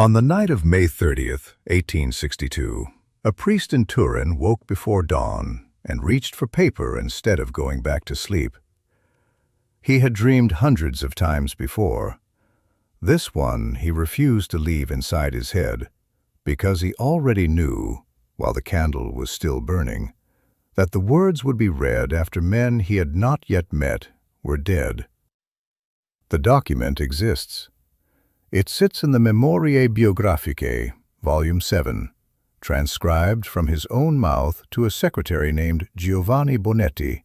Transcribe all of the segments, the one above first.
On the night of May 30th, 1862, a priest in Turin woke before dawn and reached for paper instead of going back to sleep. He had dreamed hundreds of times before. This one he refused to leave inside his head because he already knew, while the candle was still burning, that the words would be read after men he had not yet met were dead. The document exists. It sits in the Memoriae Biographicae, Volume 7, transcribed from his own mouth to a secretary named Giovanni Bonetti.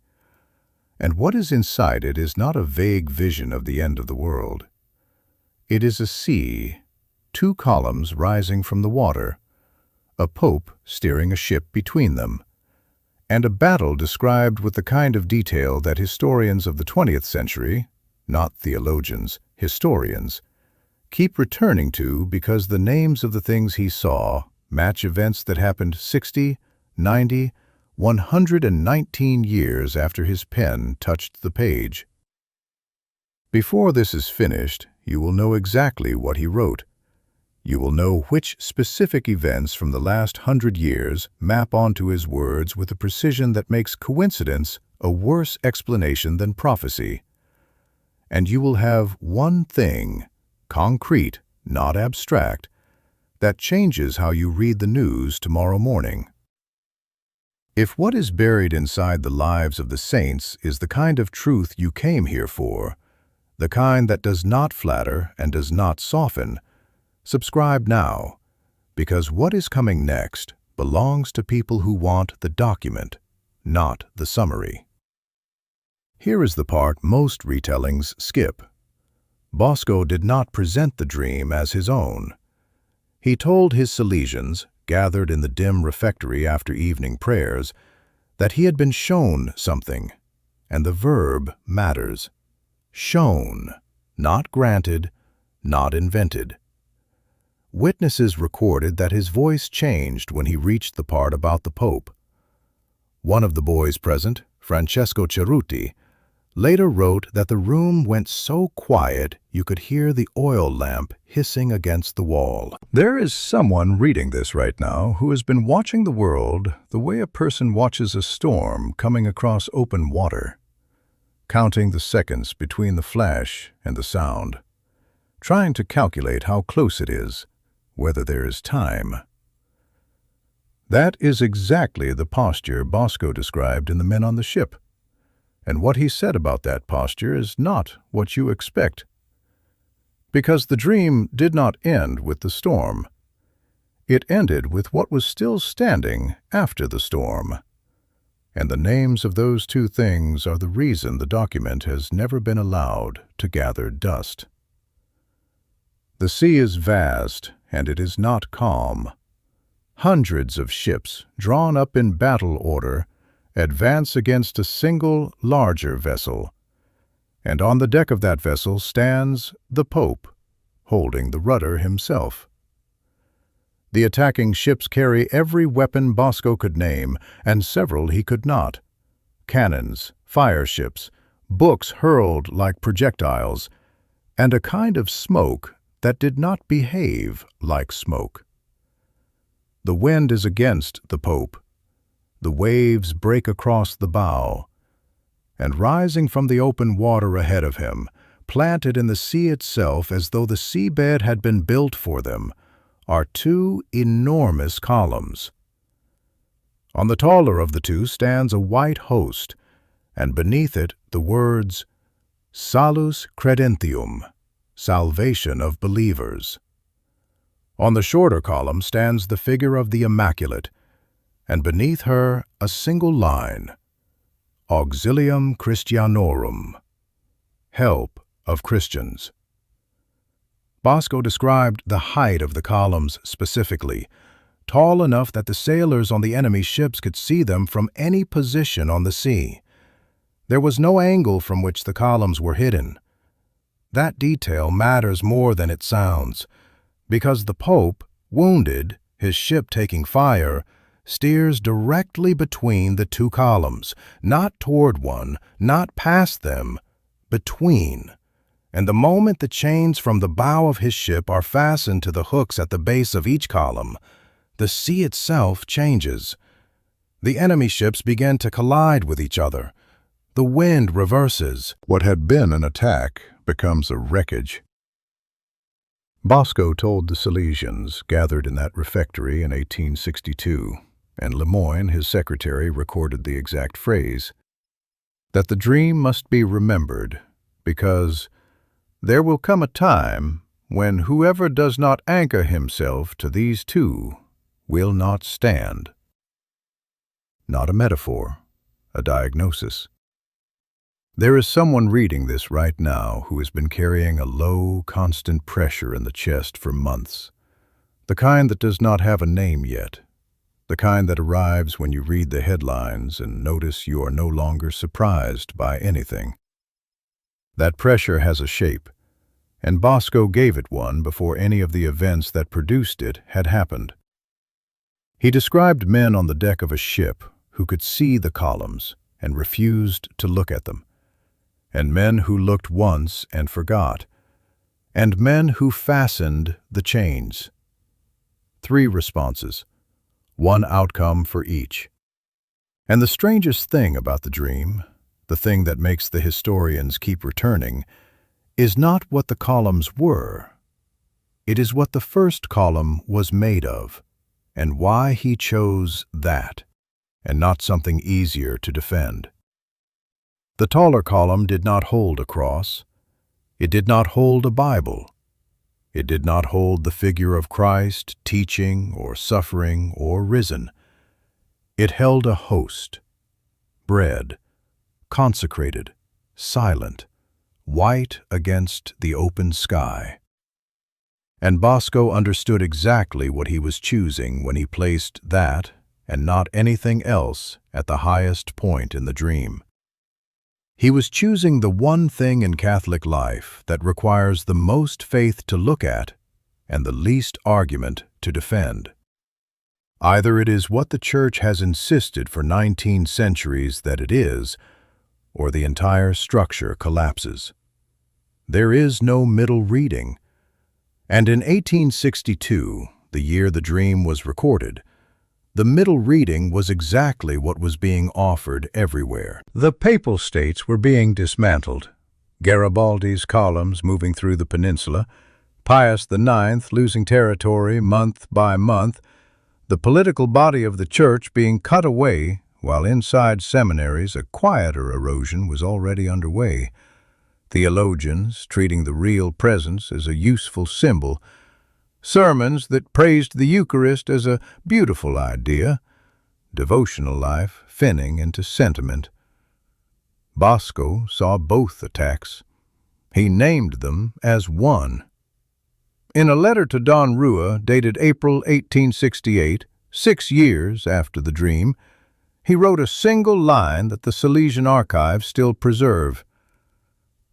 And what is inside it is not a vague vision of the end of the world. It is a sea, 2 columns rising from the water, a pope steering a ship between them, and a battle described with the kind of detail that historians of the 20th century, not theologians, historians, keep returning to because the names of the things he saw match events that happened 60, 90, 119 years after his pen touched the page. Before this is finished, you will know exactly what he wrote. You will know which specific events from the last 100 years map onto his words with a precision that makes coincidence a worse explanation than prophecy. And you will have one thing, concrete, not abstract, that changes how you read the news tomorrow morning. If what is buried inside the lives of the saints is the kind of truth you came here for, the kind that does not flatter and does not soften, subscribe now, because what is coming next belongs to people who want the document, not the summary. Here is the part most retellings skip. Bosco did not present the dream as his own. He told his Salesians, gathered in the dim refectory after evening prayers, that he had been shown something, and the verb matters. Shown, not granted, not invented. Witnesses recorded that his voice changed when he reached the part about the Pope. One of the boys present, Francesco Cerruti, later wrote that the room went so quiet you could hear the oil lamp hissing against the wall. There is someone reading this right now who has been watching the world the way a person watches a storm coming across open water, counting the seconds between the flash and the sound, trying to calculate how close it is, whether there is time. That is exactly the posture Bosco described in The Men on the Ship. And what he said about that posture is not what you expect. Because the dream did not end with the storm. It ended with what was still standing after the storm. And the names of those two things are the reason the document has never been allowed to gather dust. The sea is vast, and it is not calm. Hundreds of ships, drawn up in battle order, advance against a single, larger vessel, and on the deck of that vessel stands the Pope, holding the rudder himself. The attacking ships carry every weapon Bosco could name, and several he could not. Cannons, fire ships, books hurled like projectiles, and a kind of smoke that did not behave like smoke. The wind is against the Pope. The waves break across the bow, and rising from the open water ahead of him, planted in the sea itself as though the seabed had been built for them, are 2 enormous columns. On the taller of the two stands a white host, and beneath it the words, Salus Credentium, salvation of believers. On the shorter column stands the figure of the Immaculate, and beneath her a single line, Auxilium Christianorum, help of Christians. Bosco described the height of the columns specifically, tall enough that the sailors on the enemy ships could see them from any position on the sea. There was no angle from which the columns were hidden. That detail matters more than it sounds, because the Pope, wounded, his ship taking fire, steers directly between the 2 columns, not toward one, not past them, between, And the moment the chains from the bow of his ship are fastened to the hooks at the base of each column, the sea itself changes. The enemy ships begin to collide with each other. The wind reverses. What had been an attack becomes a wreckage. Bosco told the Silesians gathered in that refectory in 1862, and Lemoyne, his secretary, recorded the exact phrase, that the dream must be remembered because there will come a time when whoever does not anchor himself to these two will not stand. Not a metaphor, a diagnosis. There is someone reading this right now who has been carrying a low, constant pressure in the chest for months. The kind that does not have a name yet. The kind that arrives when you read the headlines and notice you are no longer surprised by anything. That pressure has a shape, and Bosco gave it one before any of the events that produced it had happened. He described men on the deck of a ship who could see the columns and refused to look at them, and men who looked once and forgot, and men who fastened the chains. 3 responses, 1 outcome for each. And the strangest thing about the dream, the thing that makes the historians keep returning, is not what the columns were. It is what the first column was made of, and why he chose that, and not something easier to defend. The taller column did not hold a cross. It did not hold a Bible. It did not hold the figure of Christ, teaching or suffering or risen. It held a host, bread, consecrated, silent, white against the open sky. And Bosco understood exactly what he was choosing when he placed that, and not anything else, at the highest point in the dream. He was choosing the one thing in Catholic life that requires the most faith to look at and the least argument to defend. Either it is what the Church has insisted for 19 centuries that it is, or the entire structure collapses. There is no middle reading. And in 1862, the year the dream was recorded, the middle reading was exactly what was being offered everywhere. The Papal States were being dismantled, Garibaldi's columns moving through the peninsula, Pius IX losing territory month by month, the political body of the Church being cut away, while inside seminaries a quieter erosion was already underway. Theologians treating the real presence as a useful symbol, sermons that praised the Eucharist as a beautiful idea, devotional life finning into sentiment. Bosco saw both attacks. He named them as one. In a letter to Don Rua, dated April 1868, 6 years after the dream, he wrote a single line that the Silesian archives still preserve.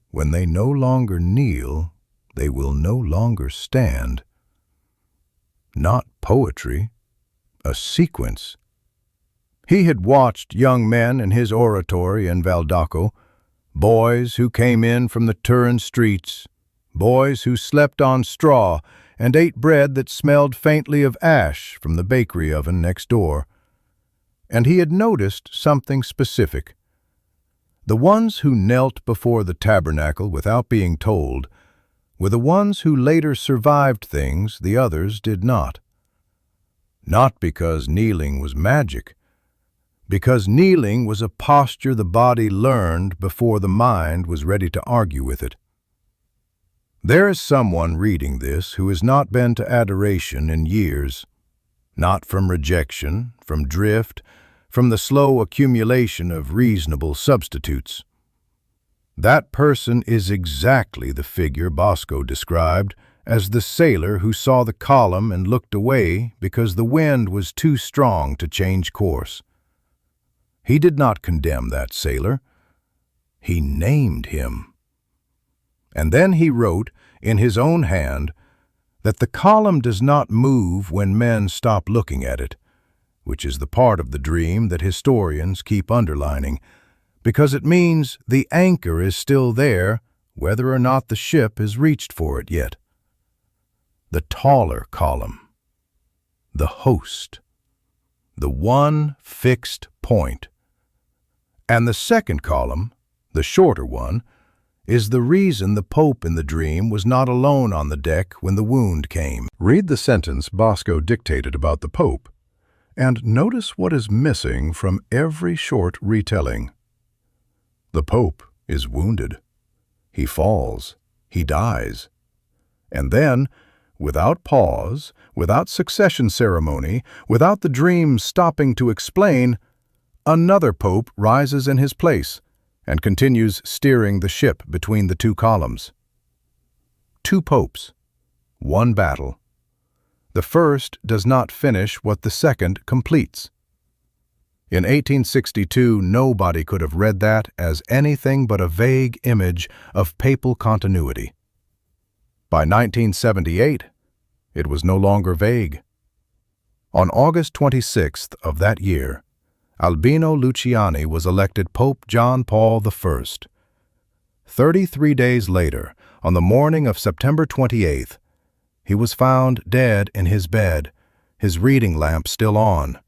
When they no longer kneel, they will no longer stand. Not poetry, a sequence. He had watched young men in his oratory in Valdocco, boys who came in from the Turin streets, boys who slept on straw and ate bread that smelled faintly of ash from the bakery oven next door. And he had noticed something specific. The ones who knelt before the tabernacle without being told were the ones who later survived things the others did not. Not because kneeling was magic, because kneeling was a posture the body learned before the mind was ready to argue with it. There is someone reading this who has not been to adoration in years, not from rejection, from drift, from the slow accumulation of reasonable substitutes. That person is exactly the figure Bosco described as the sailor who saw the column and looked away because the wind was too strong to change course. He did not condemn that sailor. He named him. And then he wrote, in his own hand, that the column does not move when men stop looking at it, which is the part of the dream that historians keep underlining, because it means the anchor is still there whether or not the ship has reached for it yet. The taller column, the host, the one fixed point. And the second column, the shorter one, is the reason the Pope in the dream was not alone on the deck when the wound came. Read the sentence Bosco dictated about the Pope, and notice what is missing from every short retelling. The Pope is wounded. He falls. He dies. And then, without pause, without succession ceremony, without the dream stopping to explain, another Pope rises in his place and continues steering the ship between the two columns. Two popes, one battle. The first does not finish what the second completes. In 1862, nobody could have read that as anything but a vague image of papal continuity. By 1978, it was no longer vague. On August 26th of that year, Albino Luciani was elected Pope John Paul I. 33 days later, on the morning of September 28th, he was found dead in his bed, his reading lamp still on,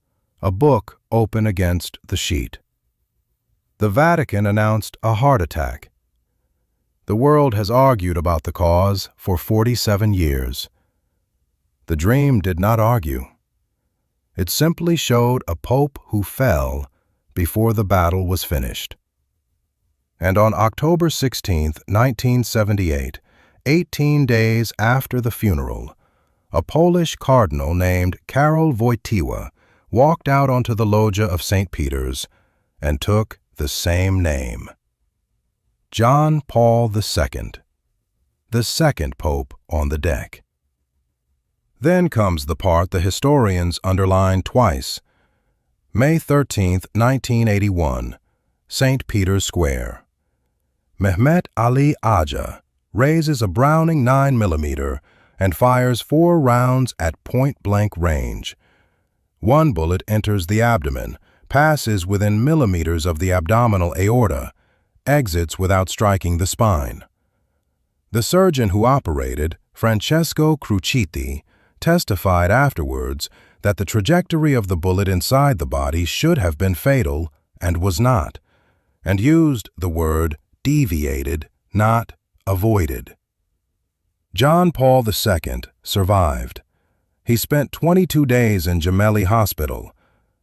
a book open against the sheet. The Vatican announced a heart attack. The world has argued about the cause for 47 years. The dream did not argue. It simply showed a pope who fell before the battle was finished. And on October 16, 1978, 18 days after the funeral, a Polish cardinal named Karol Wojtyła walked out onto the loggia of St. Peter's and took the same name. John Paul II, the second pope on the deck. Then comes the part the historians underline twice. May 13, 1981, St. Peter's Square. Mehmet Ali Aja raises a Browning 9mm and fires 4 rounds at point-blank range. One bullet enters the abdomen, passes within millimeters of the abdominal aorta, exits without striking the spine. The surgeon who operated, Francesco Cruciti, testified afterwards that the trajectory of the bullet inside the body should have been fatal and was not, and used the word deviated, not avoided. John Paul II survived. He spent 22 days in Gemelli Hospital,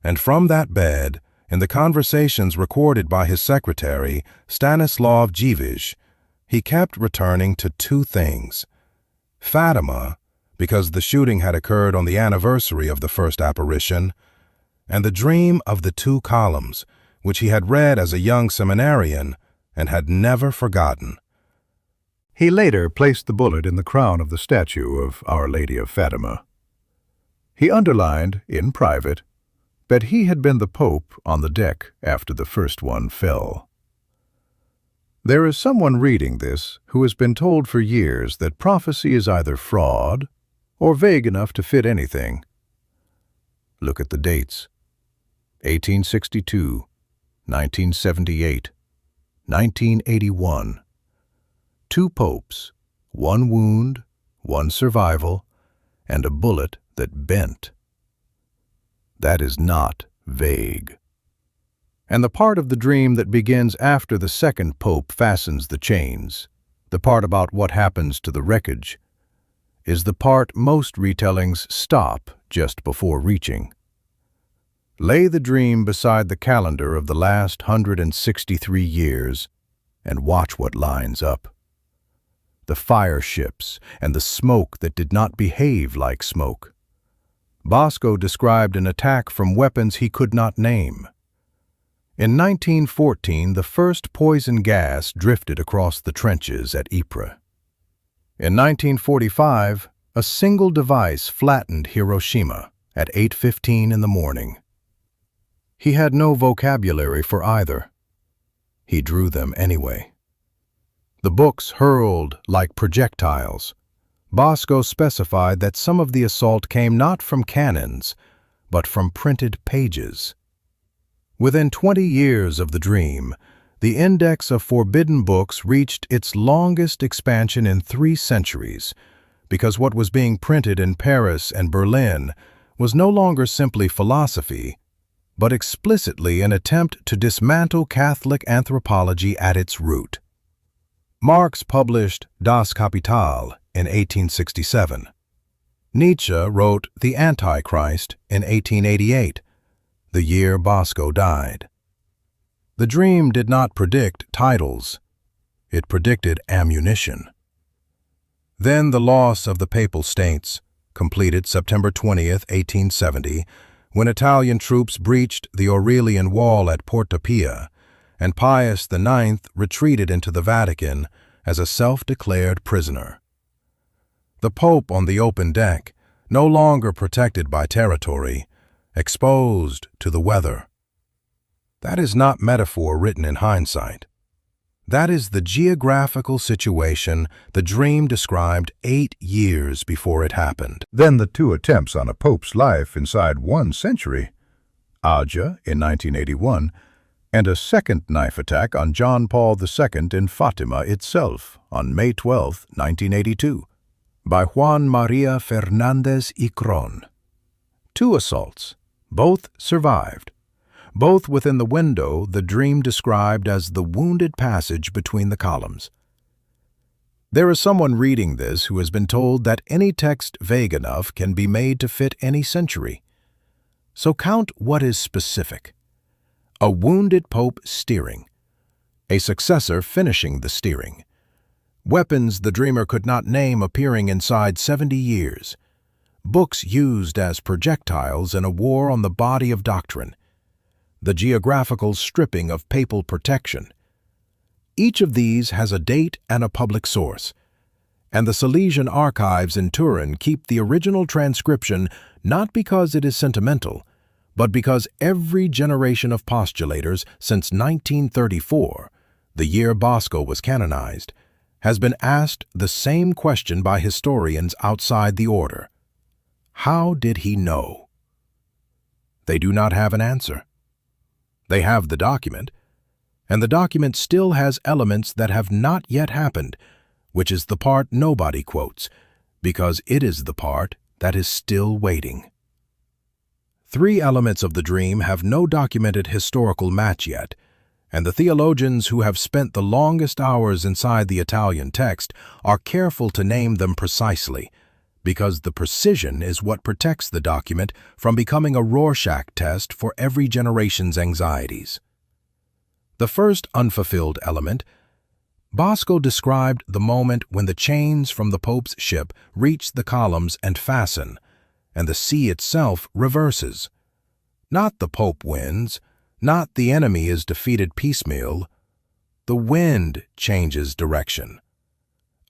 and from that bed, in the conversations recorded by his secretary, Stanislav Dziwisz, he kept returning to 2 things: Fatima, because the shooting had occurred on the anniversary of the first apparition, and the dream of the 2 columns, which he had read as a young seminarian and had never forgotten. He later placed the bullet in the crown of the statue of Our Lady of Fatima. He underlined, in private, that he had been the Pope on the deck after the first one fell. There is someone reading this who has been told for years that prophecy is either fraud or vague enough to fit anything. Look at the dates: 1862, 1978, 1981. 2 popes, 1 wound, 1 survival, and a bullet that bent. That is not vague. And the part of the dream that begins after the second pope fastens the chains, the part about what happens to the wreckage, is the part most retellings stop just before reaching. Lay the dream beside the calendar of the last 163 years and watch what lines up. The fire ships and the smoke that did not behave like smoke. Bosco described an attack from weapons he could not name. In 1914, the first poison gas drifted across the trenches at Ypres. In 1945, a single device flattened Hiroshima at 8:15 in the morning. He had no vocabulary for either. He drew them anyway. The books hurled like projectiles. Bosco specified that some of the assault came not from cannons, but from printed pages. Within 20 years of the dream, The index of forbidden books reached its longest expansion in 3 centuries, because what was being printed in Paris and Berlin was no longer simply philosophy, but explicitly an attempt to dismantle Catholic anthropology at its root. Marx published Das Kapital in 1867. Nietzsche wrote The Antichrist in 1888, the year Bosco died. The dream did not predict titles. It predicted ammunition. Then the loss of the Papal States, completed September 20th, 1870, when Italian troops breached the Aurelian Wall at Porta Pia, and Pius IX retreated into the Vatican as a self-declared prisoner. The Pope on the open deck, no longer protected by territory, exposed to the weather. That is not metaphor written in hindsight. That is the geographical situation the dream described 8 years before it happened. Then the 2 attempts on a pope's life inside 1 century, Aja in 1981, and a second knife attack on John Paul II in Fatima itself on May 12, 1982, by Juan Maria Fernandez Icron. 2 assaults, both survived, both within the window the dream described as the wounded passage between the columns. There is someone reading this who has been told that any text vague enough can be made to fit any century. So count what is specific. A wounded pope steering, a successor finishing the steering, weapons the dreamer could not name appearing inside 70 years, books used as projectiles in a war on the body of doctrine, the geographical stripping of papal protection. Each of these has a date and a public source, and the Silesian archives in Turin keep the original transcription not because it is sentimental, but because every generation of postulators since 1934, the year Bosco was canonized, has been asked the same question by historians outside the order. How did he know? They do not have an answer. They have the document, and the document still has elements that have not yet happened, which is the part nobody quotes, because it is the part that is still waiting. 3 elements of the dream have no documented historical match yet, and the theologians who have spent the longest hours inside the Italian text are careful to name them precisely, because the precision is what protects the document from becoming a Rorschach test for every generation's anxieties. The first unfulfilled element, Bosco described the moment when the chains from the Pope's ship reach the columns and fasten, and the sea itself reverses. Not the Pope wins, not the enemy is defeated piecemeal. The wind changes direction.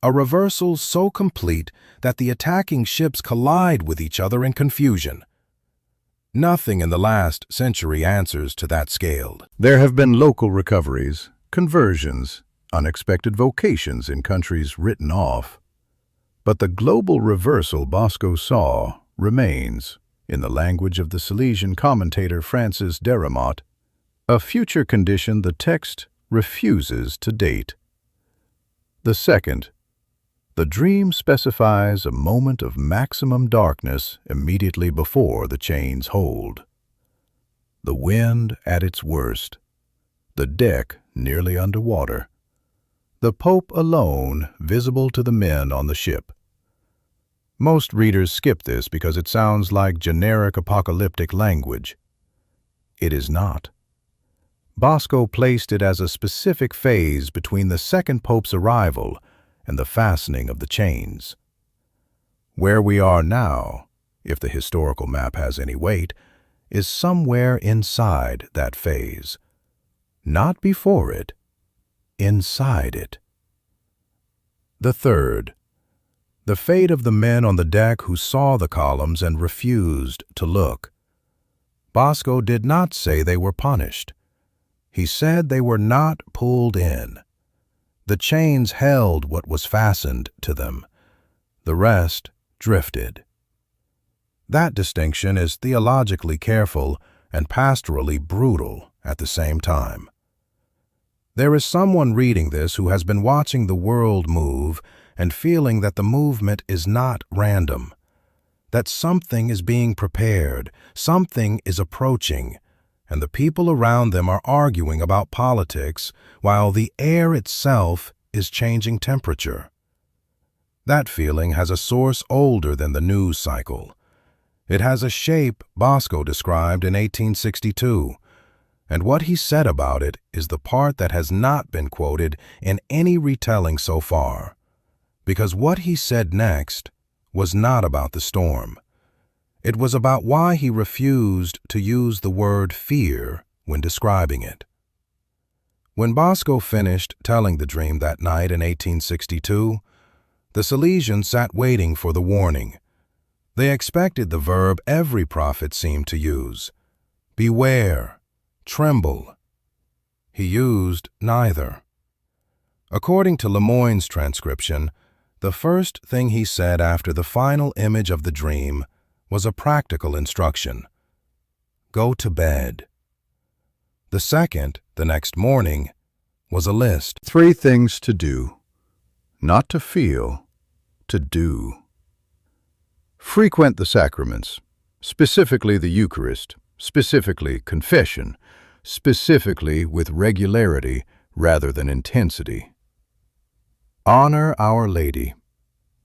A reversal so complete that the attacking ships collide with each other in confusion. Nothing in the last century answers to that scale. There have been local recoveries, conversions, unexpected vocations in countries written off. But the global reversal Bosco saw remains, in the language of the Silesian commentator Francis Deramont, a future condition the text refuses to date. The second, the dream specifies a moment of maximum darkness immediately before the chains hold. The wind at its worst, the deck nearly underwater, the Pope alone visible to the men on the ship. Most readers skip this because it sounds like generic apocalyptic language. It is not. Bosco placed it as a specific phase between the second Pope's arrival and the fastening of the chains. Where we are now, if the historical map has any weight, is somewhere inside that phase. Not before it, inside it. The third, the fate of the men on the deck who saw the columns and refused to look. Bosco did not say they were punished. He said they were not pulled in. The chains held what was fastened to them. The rest drifted. That distinction is theologically careful and pastorally brutal at the same time. There is someone reading this who has been watching the world move and feeling that the movement is not random, that something is being prepared, something is approaching, and the people around them are arguing about politics while the air itself is changing temperature. That feeling has a source older than the news cycle. It has a shape Bosco described in 1862, and what he said about it is the part that has not been quoted in any retelling so far, because what he said next was not about the storm. It was about why he refused to use the word fear when describing it. When Bosco finished telling the dream that night in 1862, the Silesians sat waiting for the warning. They expected the verb every prophet seemed to use: beware, tremble. He used neither. According to Lemoyne's transcription, the first thing he said after the final image of the dream was a practical instruction: go to bed. The second, the next morning, was a list. 3 things to do. Not to feel, to do. Frequent the sacraments, specifically the Eucharist, specifically confession, specifically with regularity rather than intensity. Honor Our Lady,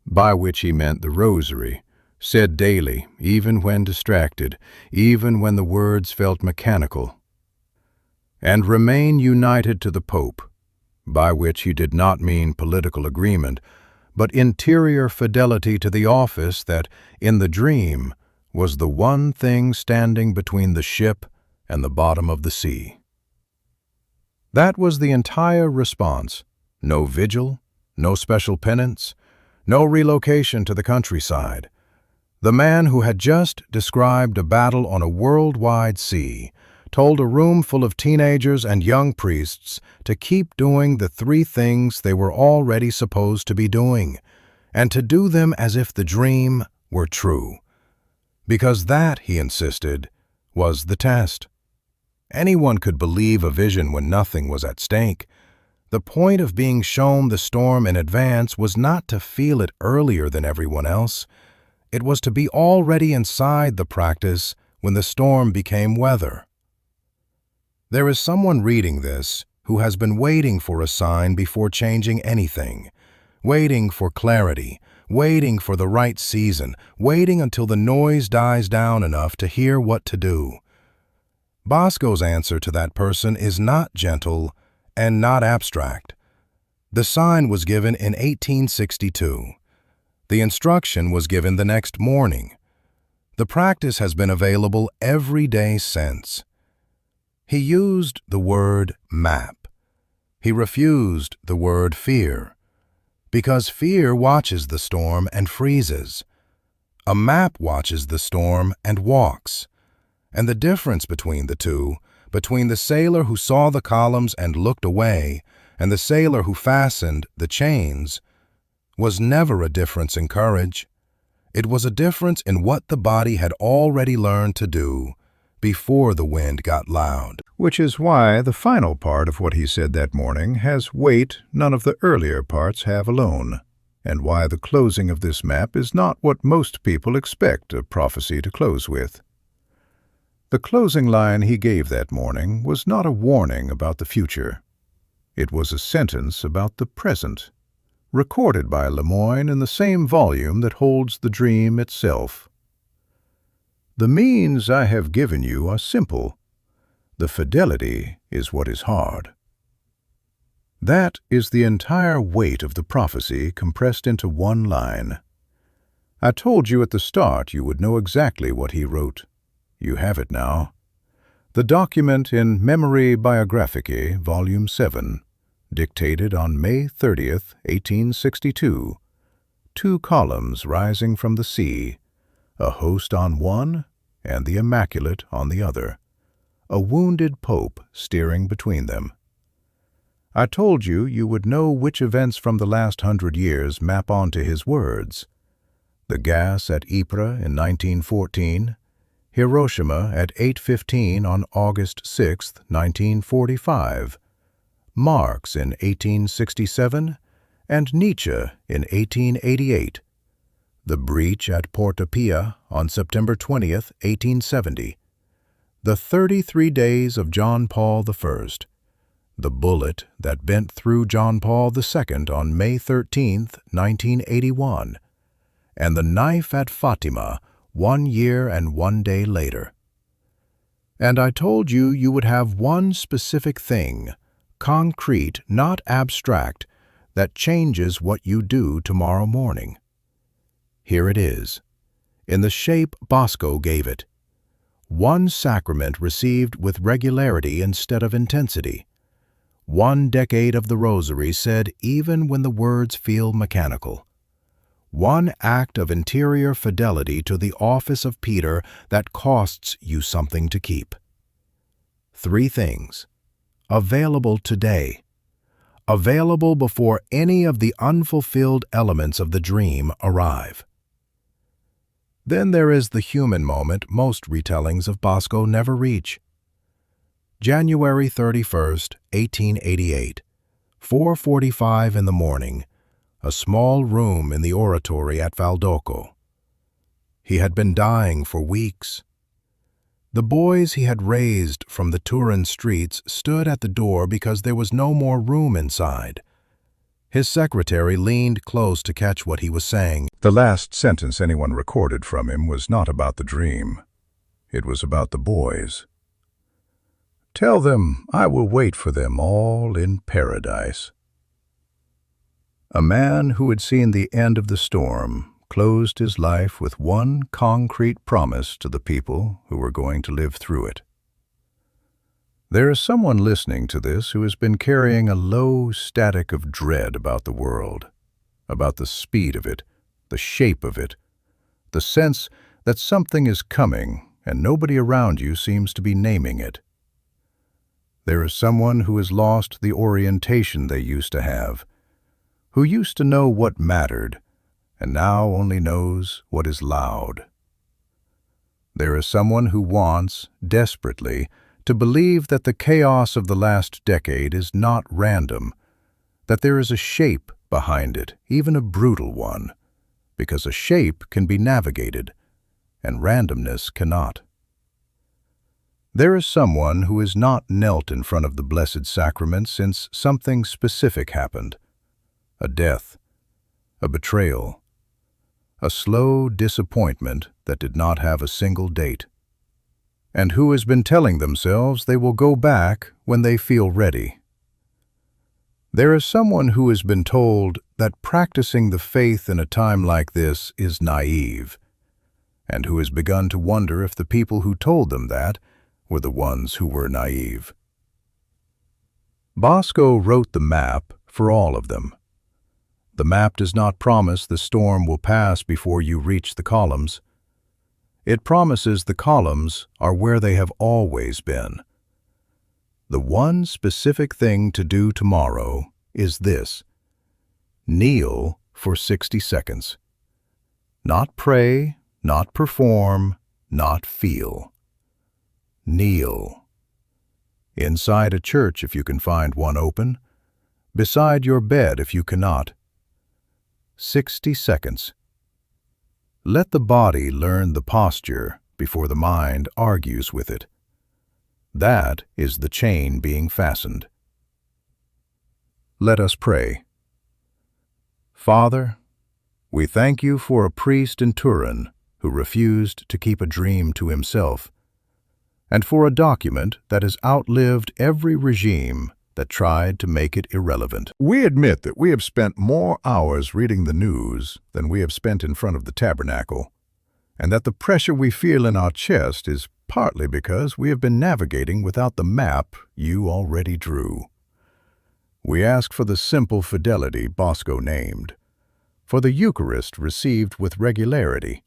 by which he meant the Rosary, said daily, even when distracted, even when the words felt mechanical. And remain united to the Pope, by which he did not mean political agreement, but interior fidelity to the office that, in the dream, was the one thing standing between the ship and the bottom of the sea. That was the entire response. No vigil, no special penance, no relocation to the countryside. The man who had just described a battle on a worldwide sea told a room full of teenagers and young priests to keep doing the 3 things they were already supposed to be doing, and to do them as if the dream were true. Because that, he insisted, was the test. Anyone could believe a vision when nothing was at stake. The point of being shown the storm in advance was not to feel it earlier than everyone else. It was to be already inside the practice when the storm became weather. There is someone reading this who has been waiting for a sign before changing anything, waiting for clarity, waiting for the right season, waiting until the noise dies down enough to hear what to do. Bosco's answer to that person is not gentle and not abstract. The sign was given in 1862. The instruction was given the next morning. The practice has been available every day since. He used the word map. He refused the word fear, because fear watches the storm and freezes. A map watches the storm and walks. And the difference between the two, between the sailor who saw the columns and looked away and the sailor who fastened the chains, was never a difference in courage. It was a difference in what the body had already learned to do before the wind got loud. Which is why the final part of what he said that morning has weight none of the earlier parts have alone, and why the closing of this map is not what most people expect a prophecy to close with. The closing line he gave that morning was not a warning about the future. It was a sentence about the present, recorded by Lemoyne in the same volume that holds the dream itself. The means I have given you are simple. The fidelity is what is hard. That is the entire weight of the prophecy compressed into one line. I told you at the start you would know exactly what he wrote. You have it now. The document in Memory Biographicae, Volume 7, dictated on May 30th, 1862, 2 columns rising from the sea, a host on one and the Immaculate on the other, a wounded pope steering between them. I told you you would know which events from the last 100 years map onto his words. The gas at Ypres in 1914, Hiroshima at 8:15 on August 6, 1945, Marx in 1867, and Nietzsche in 1888, the breach at Porta Pia on September 20th, 1870, the 33 days of John Paul I, the bullet that bent through John Paul II on May 13, 1981, and the knife at Fatima 1 year and 1 day later. And I told you you would have one specific thing, concrete, not abstract, that changes what you do tomorrow morning. Here it is, in the shape Bosco gave it. One sacrament received with regularity instead of intensity. One decade of the Rosary said even when the words feel mechanical. One act of interior fidelity to the office of Peter that costs you something to keep. 3 things, available today, available before any of the unfulfilled elements of the dream arrive. Then there is the human moment most retellings of Bosco never reach. January 31st, 1888, 4:45 in the morning, a small room in the oratory at Valdocco. He had been dying for weeks. The boys he had raised from the Turin streets stood at the door because there was no more room inside. His secretary leaned close to catch what he was saying. The last sentence anyone recorded from him was not about the dream. It was about the boys. "Tell them I will wait for them all in paradise." A man who had seen the end of the storm closed his life with one concrete promise to the people who were going to live through it. There is someone listening to this who has been carrying a low static of dread about the world, about the speed of it, the shape of it, the sense that something is coming and nobody around you seems to be naming it. There is someone who has lost the orientation they used to have, who used to know what mattered and now only knows what is loud. There is someone who wants, desperately, to believe that the chaos of the last decade is not random, that there is a shape behind it, even a brutal one, because a shape can be navigated, and randomness cannot. There is someone who has not knelt in front of the Blessed Sacrament since something specific happened, a death, a betrayal, a slow disappointment that did not have a single date, and who has been telling themselves they will go back when they feel ready. There is someone who has been told that practicing the faith in a time like this is naive, and who has begun to wonder if the people who told them that were the ones who were naive. Bosco wrote the map for all of them. The map does not promise the storm will pass before you reach the columns. It promises the columns are where they have always been. The one specific thing to do tomorrow is this: kneel for 60 seconds. Not pray, not perform, not feel. Kneel. Inside a church if you can find one open, beside your bed if you cannot. 60 seconds. Let the body learn the posture before the mind argues with it. That is the chain being fastened. Let us pray. Father, we thank you for a priest in Turin who refused to keep a dream to himself, and for a document that has outlived every regime that tried to make it irrelevant. We admit that we have spent more hours reading the news than we have spent in front of the tabernacle, and that the pressure we feel in our chest is partly because we have been navigating without the map you already drew. We ask for the simple fidelity Bosco named, for the Eucharist received with regularity,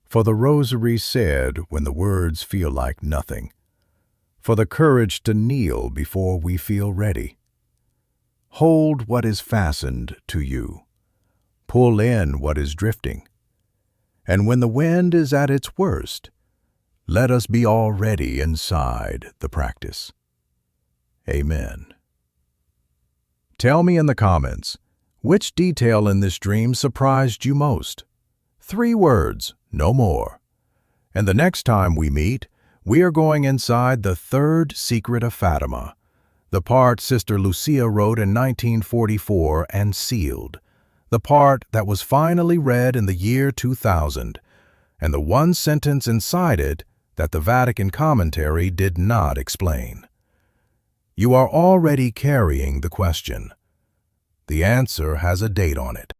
for the Rosary said when the words feel like nothing, for the courage to kneel before we feel ready. Hold what is fastened to you. Pull in what is drifting. And when the wind is at its worst, let us be already inside the practice. Amen. Tell me in the comments, which detail in this dream surprised you most? 3 words, no more. And the next time we meet, we are going inside the third secret of Fatima, the part Sister Lucia wrote in 1944 and sealed, the part that was finally read in the year 2000, and the one sentence inside it that the Vatican commentary did not explain. You are already carrying the question. The answer has a date on it.